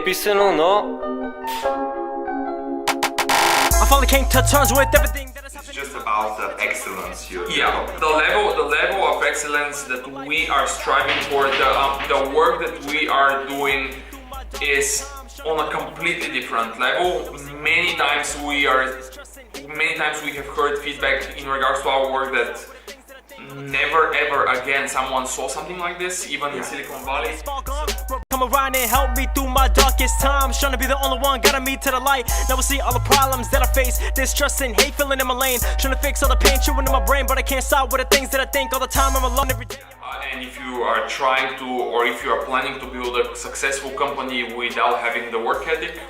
písano, no? I finally came to terms with everything that has It's happened. just about the excellence you The level of excellence that we are striving for, the work that we are doing is on a completely different level. Many times we have heard feedback in regards to our work that never ever again someone saw something like this, even in Silicon Valley. Come around and help me through my darkest times. Trying to be the only one, gotta meet to the light. Now we see all the problems that I face. Distrust and hate filling in my lane. Trying to fix all the pain chewing in my brain, but I can't stop with the things that I think all the time. I'm alone every day. And if you are trying to, or if you are planning to build a successful company without having the work ethic,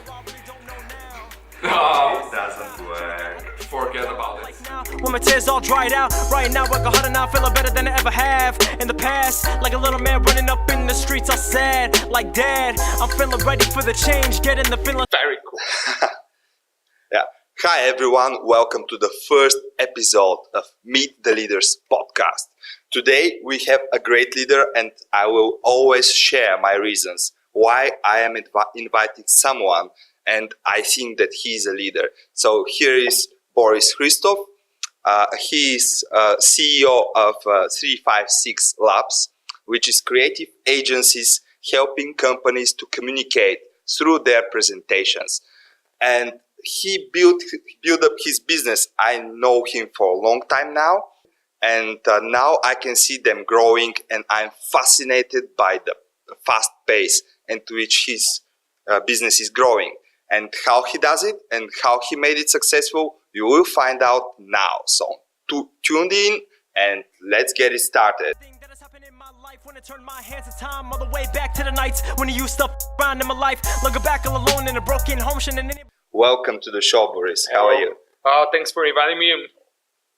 it doesn't work. forget about it. When my tears all dried out, right now I go harder now, feeling better than I ever have. In the past, like a little man running up in the streets, all sad, like dad. I'm feeling ready for the change, getting the feeling. Very cool. Yeah. Hi everyone, welcome to the first episode of Meet the Leaders podcast. Today we have a great leader and I will always share my reasons why I am inviting someone and I think that he is a leader. So here is Boris Hristov. He is CEO of 356 Labs, which is creative agencies helping companies to communicate through their presentations. And he built up his business. I know him for a long time now. And now I can see them growing and I'm fascinated by the fast pace at which his business is growing. And how he does it and how he made it successful, you will find out now. So tune in and let's get it started. That has happened in my life when I turned my hands to time all the way back to the nights when you used to around in my life. Looking back all alone in a broken home. Welcome to the show, Boris. How are you? Thanks for inviting me.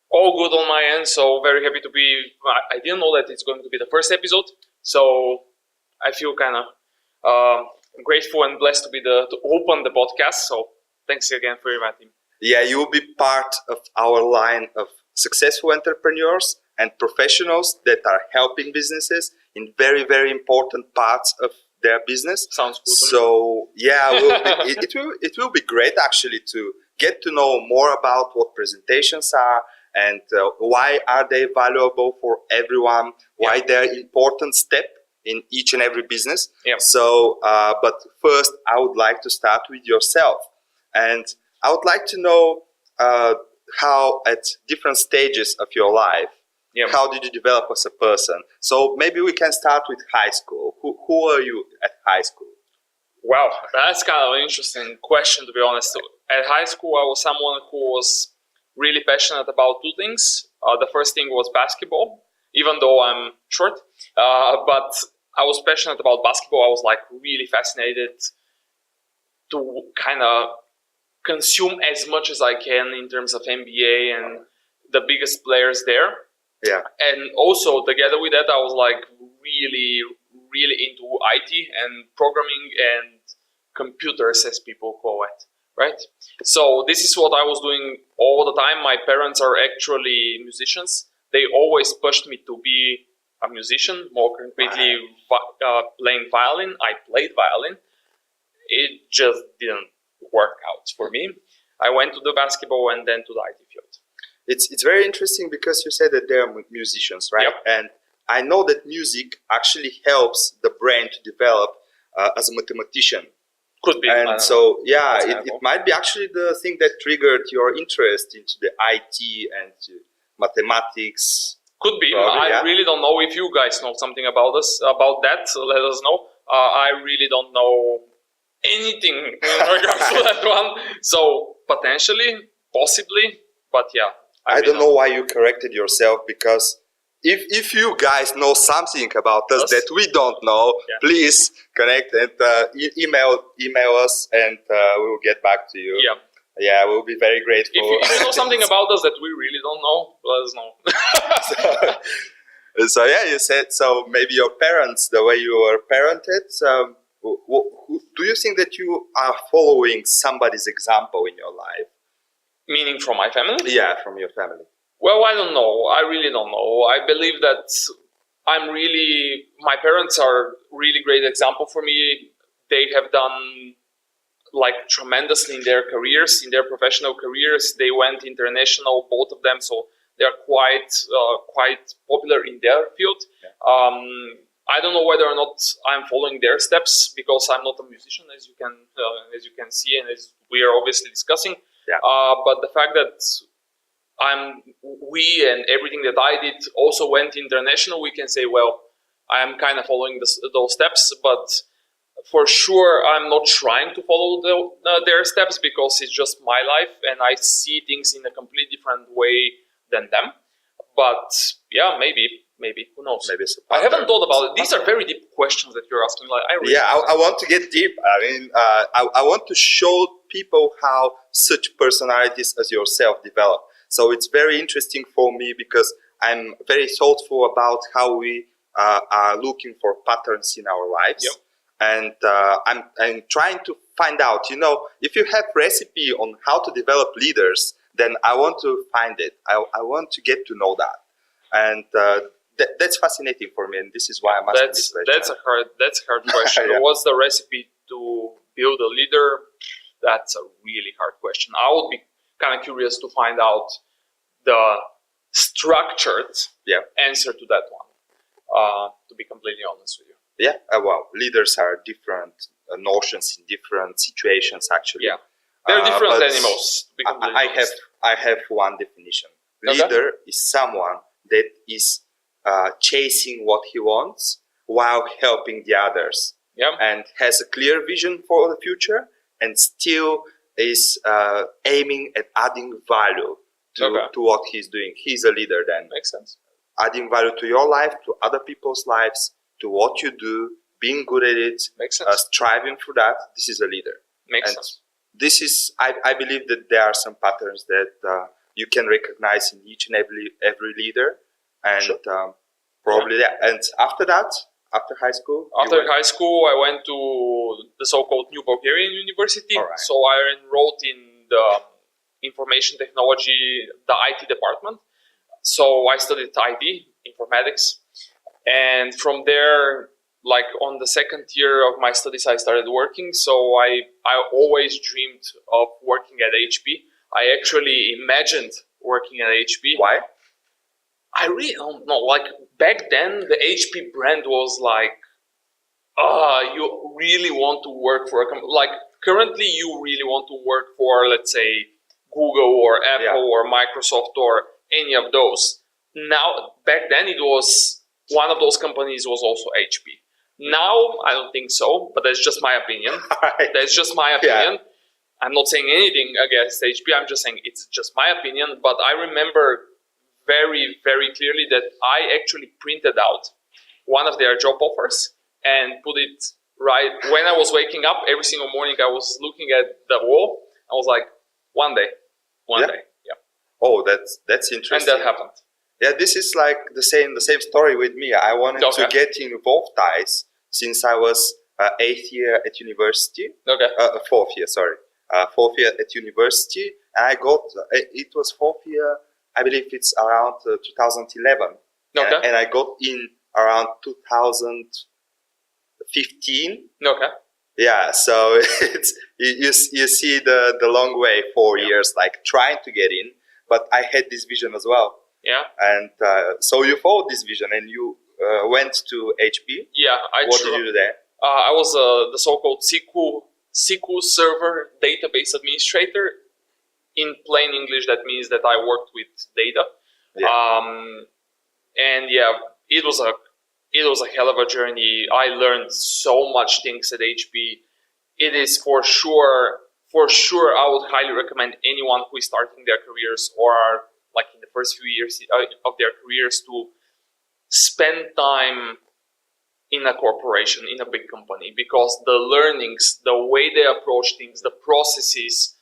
All good on my end, so very happy to be. I didn't know that it's going to be the first episode, so I feel kind of grateful and blessed to be to open the podcast. So thanks again for inviting me. Yeah, you will be part of our line of successful entrepreneurs and professionals that are helping businesses in very, very important parts of their business. Sounds good. So yeah, it will be great actually to get to know more about what presentations are and why are they valuable for everyone, why they're an important step in each and every business. Yeah. So, but first I would like to start with yourself. And I would like to know how at different stages of your life, how did you develop as a person? So maybe we can start with high school. Who are you at high school? Wow, that's kind of an interesting question, to be honest. At high school, I was someone who was really passionate about two things. The first thing was basketball, even though I'm short. But I was passionate about basketball. I was like really fascinated to kind of consume as much as I can in terms of NBA and the biggest players there. Yeah. And also together with that, I was like really, really into IT and programming and computers, as people call it, right? So this is what I was doing all the time. My parents are actually musicians. They always pushed me to be a musician, more concretely playing violin. I played violin. It just didn't work out for me. I went to the basketball and then to the IT field. It's very interesting because you said that they're musicians, right? Yep. And I know that music actually helps the brain to develop as a mathematician. Could be. And so, yeah, it might be actually the thing that triggered your interest into the IT and mathematics. Could be. Probably, I really don't know. If you guys know something about that, so let us know. I really don't know anything in regards to that one. So potentially, possibly, but yeah. I don't know why you corrected yourself, because if you guys know something about us that we don't know, please connect and email us and we will get back to you. Yeah. Yeah, we'll be very grateful. If you know something about us that we really don't know, let us know. So yeah, you said, so maybe your parents, the way you were parented, do you think that you are following somebody's example in your life? Meaning from my family? Yeah, from your family. Well, I don't know. I really don't know. I believe that my parents are really great example for me. they have done like tremendously in their careers, in their professional careers. They went international, both of them, so they are quite popular in their field. I don't know whether or not I'm following their steps because I'm not a musician, as you can see, and as we are obviously discussing. Yeah. But the fact that we and everything that I did also went international, we can say, well, I'm kind of following those steps, but for sure I'm not trying to follow their steps because it's just my life and I see things in a completely different way than them. But yeah, maybe, who knows? Maybe it's I haven't thought about it. These are very deep questions that you're asking. Like, I want to get deep. I mean, I want to show people how such personalities as yourself develop. So it's very interesting for me because I'm very thoughtful about how we are looking for patterns in our lives. Yep. And I'm trying to find out, if you have recipe on how to develop leaders, then I want to find it. I want to get to know that. And that's fascinating for me, and this is why I'm asking this question. That's a hard question. Yeah. What's the recipe to build a leader? That's a really hard question. I would be kind of curious to find out the structured answer to that one, to be completely honest with you. Yeah, well, leaders are different notions in different situations, actually. Yeah, they're different but animals. To be completely honest. I have one definition. Okay. Leader is someone that is chasing what he wants while helping the others, and has a clear vision for the future, and still is aiming at adding value to what he's doing. He's a leader then. Makes sense. Adding value to your life, to other people's lives, to what you do, being good at it, Makes sense. striving for that. This is a leader. Makes And sense. this is, I believe that there are some patterns that you can recognize in each and every leader. And probably that. And after that, after high school? After high school, I went to the so-called New Bulgarian University. All right. So I enrolled in the information technology, the IT department. So I studied IT, informatics. And from there, like on the second year of my studies, I started working. So I always dreamed of working at HP. I actually imagined working at HP. Why? I really don't know. Like back then, the HP brand was like, you really want to work for a company. Like currently, you really want to work for, let's say, Google or Apple or Microsoft or any of those. Now, back then, it was one of those companies was also HP. Now, I don't think so, but that's just my opinion. Right. That's just my opinion. Yeah. I'm not saying anything against HP. I'm just saying it's just my opinion. But I remember very, very clearly that I actually printed out one of their job offers and put it right when I was waking up every single morning. I was looking at the wall. I was like, one day. Yeah. Oh, that's interesting. And that happened. Yeah, this is like the same story with me. I wanted to get involved ties since I was 8th year at university. Okay. 4th year, sorry. 4th year at university. And I got, it was 4th year, I believe it's around 2011. Okay. And I got in around 2015. Okay. Yeah, so it's you see the long way, 4 years, like trying to get in. But I had this vision as well. Yeah. And so you followed this vision and you went to HP. Yeah. What did you do there? I was the so-called SQL Server database administrator. In plain English, that means that I worked with data. Yeah. And yeah, it was a hell of a journey. I learned so much things at HP. It is for sure, I would highly recommend anyone who is starting their careers or are like in the first few years of their careers to spend time in a corporation, in a big company, because the learnings, the way they approach things, the processes,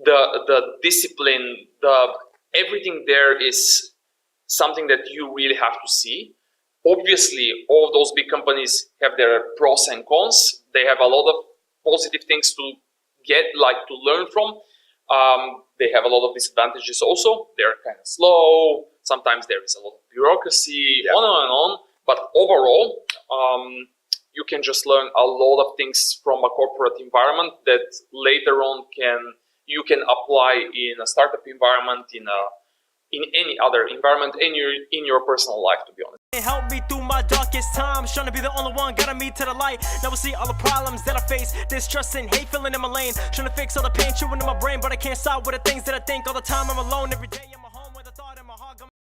the discipline, everything there is something that you really have to see. Obviously, all of those big companies have their pros and cons. They have a lot of positive things to get, like to learn from. They have a lot of disadvantages also. They're kind of slow. Sometimes there is a lot of bureaucracy, on and on. But overall, you can just learn a lot of things from a corporate environment that later on you can apply in a startup environment, in any other environment, in your personal life, to be honest. Help me through my darkest times, trying to be the only one, guiding me to the light. Now I see all the problems that I face, distrust and hate filling in my lane, trying to fix all the pain chewing in my brain, but I can't stop with the things that I think all the time. I'm alone every day.